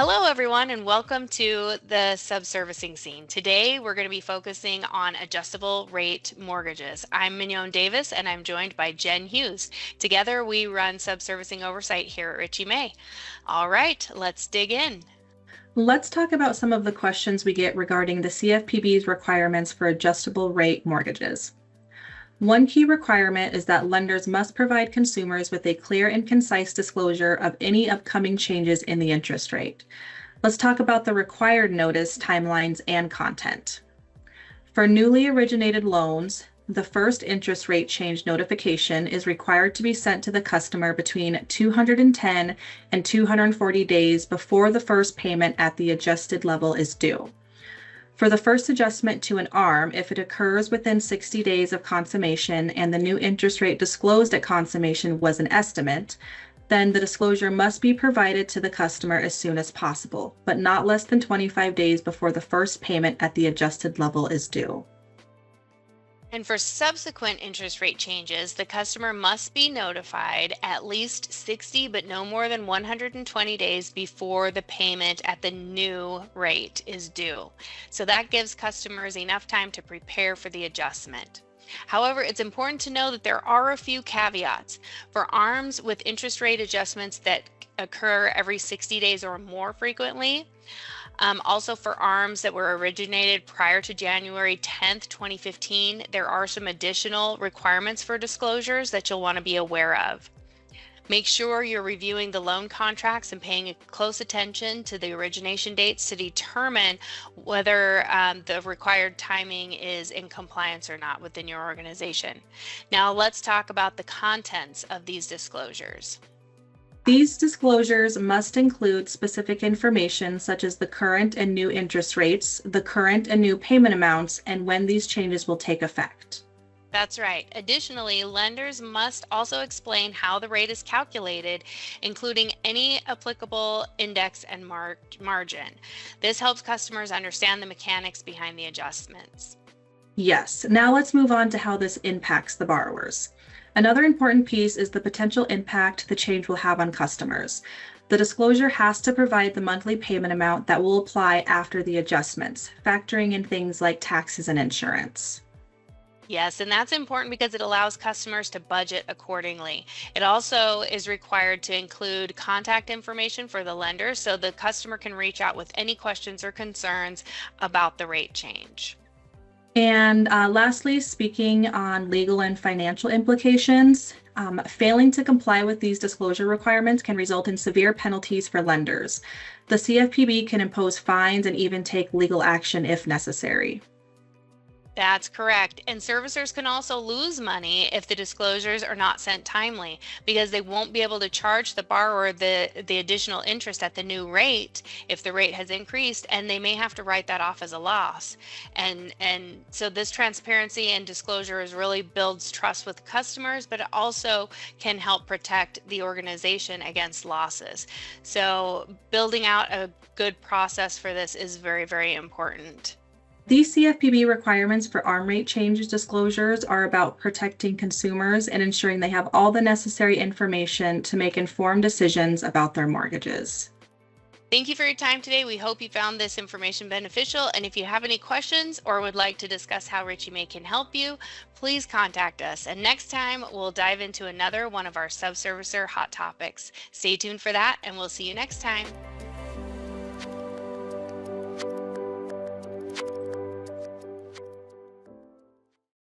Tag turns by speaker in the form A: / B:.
A: Hello, everyone, and welcome to the subservicing scene. Today, we're going to be focusing on adjustable rate mortgages. I'm Mignon Davis, and I'm joined by Jen Hughes. Together, we run subservicing oversight here at Richie May. All right, let's dig in.
B: Let's talk about some of the questions we get regarding the CFPB's requirements for adjustable rate mortgages. One key requirement is that lenders must provide consumers with a clear and concise disclosure of any upcoming changes in the interest rate. Let's talk about the required notice, timelines, and content. For newly originated loans, the first interest rate change notification is required to be sent to the customer between 210 and 240 days before the first payment at the adjusted level is due. For the first adjustment to an ARM, if it occurs within 60 days of consummation and the new interest rate disclosed at consummation was an estimate, then the disclosure must be provided to the customer as soon as possible, but not less than 25 days before the first payment at the adjusted level is due.
A: And for subsequent interest rate changes, the customer must be notified at least 60, but no more than 120 days before the payment at the new rate is due. So that gives customers enough time to prepare for the adjustment. However, it's important to know that there are a few caveats. For ARMs with interest rate adjustments that occur every 60 days or more frequently, also for ARMs that were originated prior to January 10th, 2015, there are some additional requirements for disclosures that you'll want to be aware of. Make sure you're reviewing the loan contracts and paying close attention to the origination dates to determine whether the required timing is in compliance or not within your organization. Now let's talk about the contents of these disclosures.
B: These disclosures must include specific information such as the current and new interest rates, the current and new payment amounts, and when these changes will take effect.
A: That's right. Additionally, lenders must also explain how the rate is calculated, including any applicable index and margin. This helps customers understand the mechanics behind the adjustments.
B: Yes, now let's move on to how this impacts the borrowers. Another important piece is the potential impact the change will have on customers. The disclosure has to provide the monthly payment amount that will apply after the adjustments, factoring in things like taxes and insurance.
A: Yes, and that's important because it allows customers to budget accordingly. It also is required to include contact information for the lender so the customer can reach out with any questions or concerns about the rate change.
B: And lastly, speaking on legal and financial implications, failing to comply with these disclosure requirements can result in severe penalties for lenders. The CFPB can impose fines and even take legal action if necessary.
A: That's correct. And servicers can also lose money if the disclosures are not sent timely because they won't be able to charge the borrower the additional interest at the new rate if the rate has increased, and they may have to write that off as a loss. And so this transparency and disclosure really builds trust with customers, but it also can help protect the organization against losses. So building out a good process for this is very, very important.
B: These CFPB requirements for ARM rate change disclosures are about protecting consumers and ensuring they have all the necessary information to make informed decisions about their mortgages.
A: Thank you for your time today. We hope you found this information beneficial. And if you have any questions or would like to discuss how Richie May can help you, please contact us. And next time, we'll dive into another one of our subservicer hot topics. Stay tuned for that, and we'll see you next time.